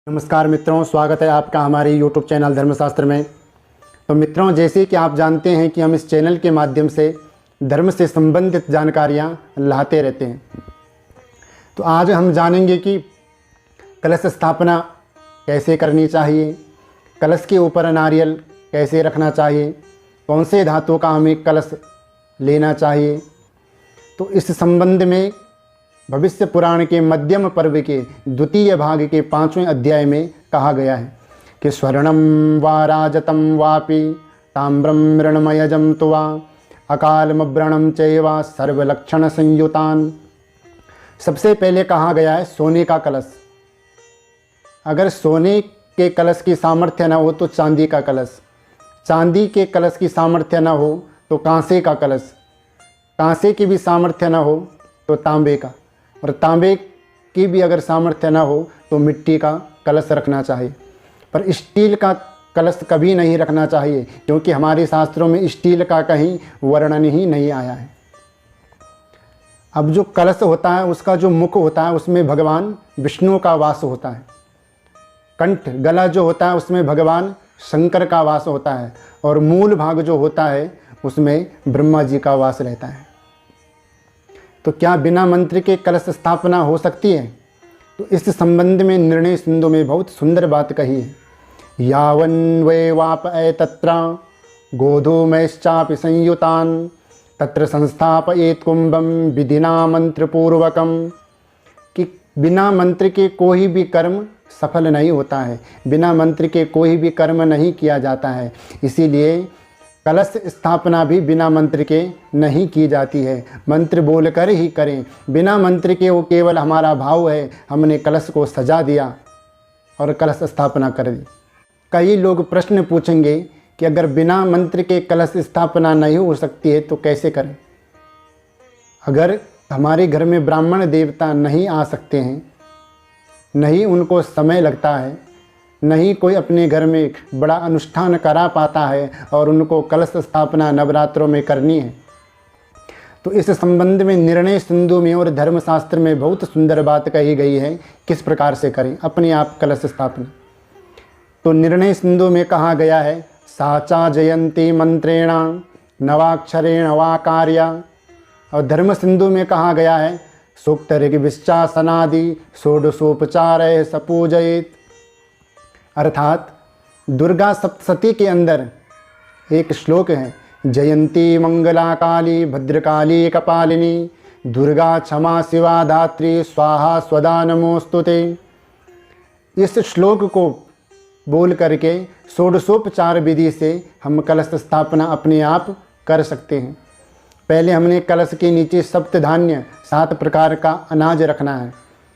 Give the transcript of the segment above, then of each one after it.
नमस्कार मित्रों, स्वागत है आपका हमारे YouTube चैनल धर्मशास्त्र में। तो मित्रों, जैसे कि आप जानते हैं कि हम इस चैनल के माध्यम से धर्म से संबंधित जानकारियाँ लाते रहते हैं। तो आज हम जानेंगे कि कलश स्थापना कैसे करनी चाहिए, कलश के ऊपर नारियल कैसे रखना चाहिए, कौन से धातु का हमें कलश लेना चाहिए। तो इस संबंध में भविष्य पुराण के मध्यम पर्व के द्वितीय भाग के 5वें अध्याय में कहा गया है कि स्वर्णम वा राजतम वापि ताम्रम मृणमयजम तुवा अकालमव्रणम चैवा सर्वलक्षण संयुतान। सबसे पहले कहा गया है सोने का कलश। अगर सोने के कलश की सामर्थ्य न हो तो चांदी का कलश, चांदी के कलश की सामर्थ्य न हो तो कांसे का कलश, कांसे की भी सामर्थ्य न हो तो तांबे का, और तांबे की भी अगर सामर्थ्य न हो तो मिट्टी का कलश रखना चाहिए। पर स्टील का कलश कभी नहीं रखना चाहिए, क्योंकि हमारे शास्त्रों में स्टील का कहीं वर्णन ही नहीं आया है। अब जो कलश होता है उसका जो मुख होता है उसमें भगवान विष्णु का वास होता है, कंठ गला जो होता है उसमें भगवान शंकर का वास होता है, और मूल भाग जो होता है उसमें ब्रह्मा जी का वास रहता है। तो क्या बिना मंत्र के कलश स्थापना हो सकती है? तो इस संबंध में निर्णय सिंधु में बहुत सुंदर बात कही है। यावन वे वाप तत्र गोधूमश्चापि संयुतान तत्र संस्थापयेत् कुंभम विधिना मंत्र पूर्वकम। कि बिना मंत्र के कोई भी कर्म सफल नहीं होता है, बिना मंत्र के कोई भी कर्म नहीं किया जाता है। इसीलिए कलश स्थापना भी बिना मंत्र के नहीं की जाती है, मंत्र बोलकर ही करें। बिना मंत्र के वो केवल हमारा भाव है, हमने कलश को सजा दिया और कलश स्थापना कर दी। कई लोग प्रश्न पूछेंगे कि अगर बिना मंत्र के कलश स्थापना नहीं हो सकती है तो कैसे करें। अगर हमारे घर में ब्राह्मण देवता नहीं आ सकते हैं, नहीं उनको समय लगता है, नहीं कोई अपने घर में बड़ा अनुष्ठान करा पाता है और उनको कलश स्थापना नवरात्रों में करनी है, तो इस संबंध में निर्णय सिंधु में और धर्मशास्त्र में बहुत सुंदर बात कही गई है किस प्रकार से करें अपने आप कलश स्थापना। तो निर्णय सिंधु में कहा गया है साचा जयंती मंत्रेण नवाक्षरेण वा कार्या, और धर्म सिंधु में कहा गया है सूक्त ऋग्विश्चासनादि षोडशोपचार सपूजयेत्। अर्थात दुर्गा सप्तशती के अंदर एक श्लोक है, जयंती मंगला काली भद्रकाली कपालिनी दुर्गा क्षमा शिवा धात्री स्वाहा स्वदा नमोस्तुते। इस श्लोक को बोल करके षोडशोपचार विधि से हम कलश स्थापना अपने आप कर सकते हैं। पहले हमने कलश के नीचे सप्तधान्य 7 प्रकार का अनाज रखना है,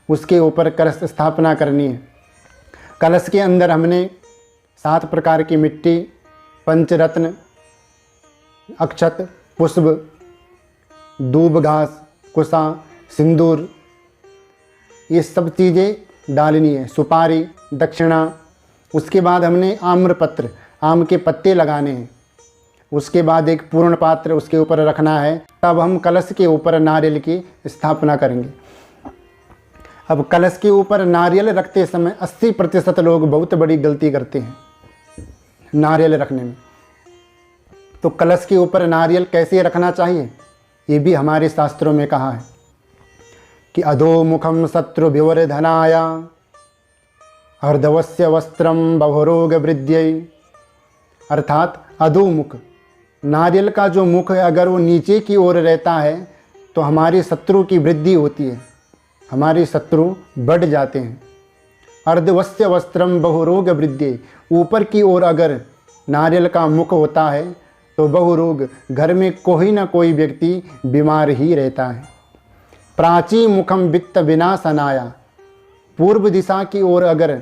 उसके ऊपर कलश स्थापना करनी है। कलश के अंदर हमने 7 प्रकार की मिट्टी, पंचरत्न, अक्षत, पुष्प, दूब घास, कुसा, सिंदूर, ये सब चीज़ें डालनी है, सुपारी, दक्षिणा। उसके बाद हमने आम्रपत्र, आम के पत्ते लगाने हैं। उसके बाद एक पूर्ण पात्र उसके ऊपर रखना है, तब हम कलश के ऊपर नारियल की स्थापना करेंगे। अब कलश के ऊपर नारियल रखते समय 80% लोग बहुत बड़ी गलती करते हैं नारियल रखने में। तो कलश के ऊपर नारियल कैसे रखना चाहिए ये भी हमारे शास्त्रों में कहा है कि अधोमुखम शत्रु विवर्धनाय अर्धवस्य वस्त्रम बहुरोग वृद्ध्यै। अर्थात अधोमुख, नारियल का जो मुख है अगर वो नीचे की ओर रहता है तो हमारे शत्रु की वृद्धि होती है, हमारे शत्रु बढ़ जाते हैं। अर्धवस्य वस्त्रम बहुरोग वृद्धि, ऊपर की ओर अगर नारियल का मुख होता है तो बहुरोग, घर में कोई ना कोई व्यक्ति बीमार ही रहता है। प्राची मुखम वित्त विनाशनाया, पूर्व दिशा की ओर अगर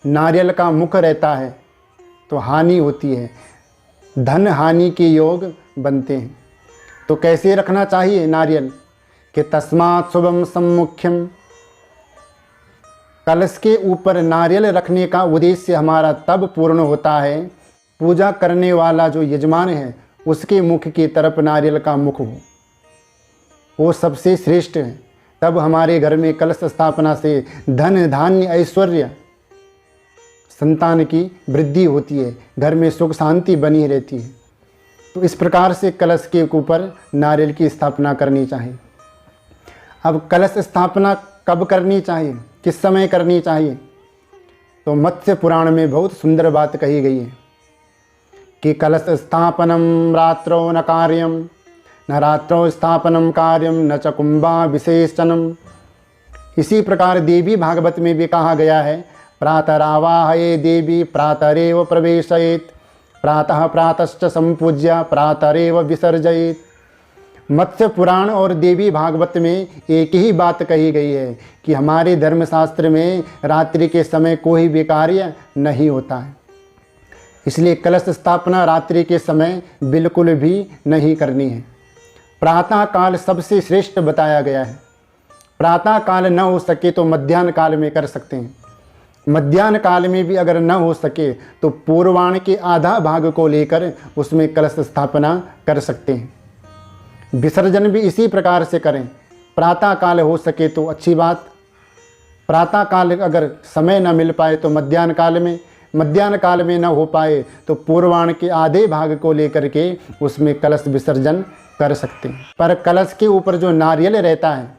नारियल का मुख रहता है तो हानि होती है, धन हानि के योग बनते हैं। तो कैसे रखना चाहिए नारियल कि तस्मात् शुभम सम्मुख्यम, कलश के ऊपर नारियल रखने का उद्देश्य हमारा तब पूर्ण होता है पूजा करने वाला जो यजमान है उसके मुख की तरफ नारियल का मुख हो, वो सबसे श्रेष्ठ है। तब हमारे घर में कलश स्थापना से धन धान्य ऐश्वर्य संतान की वृद्धि होती है, घर में सुख शांति बनी रहती है। तो इस प्रकार से कलश के ऊपर नारियल की स्थापना करनी चाहिए। अब कलश स्थापना कब करनी चाहिए, किस समय करनी चाहिए? तो मत्स्य पुराण में बहुत सुंदर बात कही गई है कि कलश स्थापनम रात्रौ न कार्यम, न रात्रौ स्थापनम कार्यम, न च कुंभा विशेषणम। इसी प्रकार देवी भागवत में भी कहा गया है, प्रातरावाहये देवी प्रातरेव प्रवेशयेत्, प्रातः प्रातश्च संपूज्य प्रातरेव विसर्जयेत्। मत्स्य पुराण और देवी भागवत में एक ही बात कही गई है कि हमारे धर्मशास्त्र में रात्रि के समय कोई भी कार्य नहीं होता है, इसलिए कलश स्थापना रात्रि के समय बिल्कुल भी नहीं करनी है। प्रातः काल सबसे श्रेष्ठ बताया गया है। प्रातः काल न हो सके तो मध्याह्न काल में कर सकते हैं। मध्याह्न काल में भी अगर न हो सके तो पूर्वाह्न के आधा भाग को लेकर उसमें कलश स्थापना कर सकते हैं। विसर्जन भी इसी प्रकार से करें। प्रातः काल हो सके तो अच्छी बात, प्रातः काल अगर समय न मिल पाए तो मध्याह्न काल में, मध्याह्न काल में न हो पाए तो पूर्वाह्न के आधे भाग को लेकर के उसमें कलश विसर्जन कर सकते हैं। पर कलश के ऊपर जो नारियल रहता है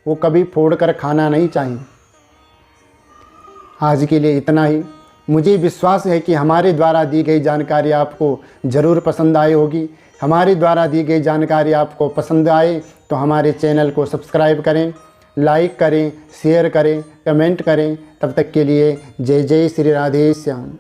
वो कभी फोड़कर खाना नहीं चाहिए। आज के लिए इतना ही। मुझे विश्वास है कि हमारे द्वारा दी गई जानकारी आपको ज़रूर पसंद आई होगी। हमारे द्वारा दी गई जानकारी आपको पसंद आए तो हमारे चैनल को सब्सक्राइब करें, लाइक करें, शेयर करें, कमेंट करें। तब तक के लिए जय जय श्री राधे श्याम।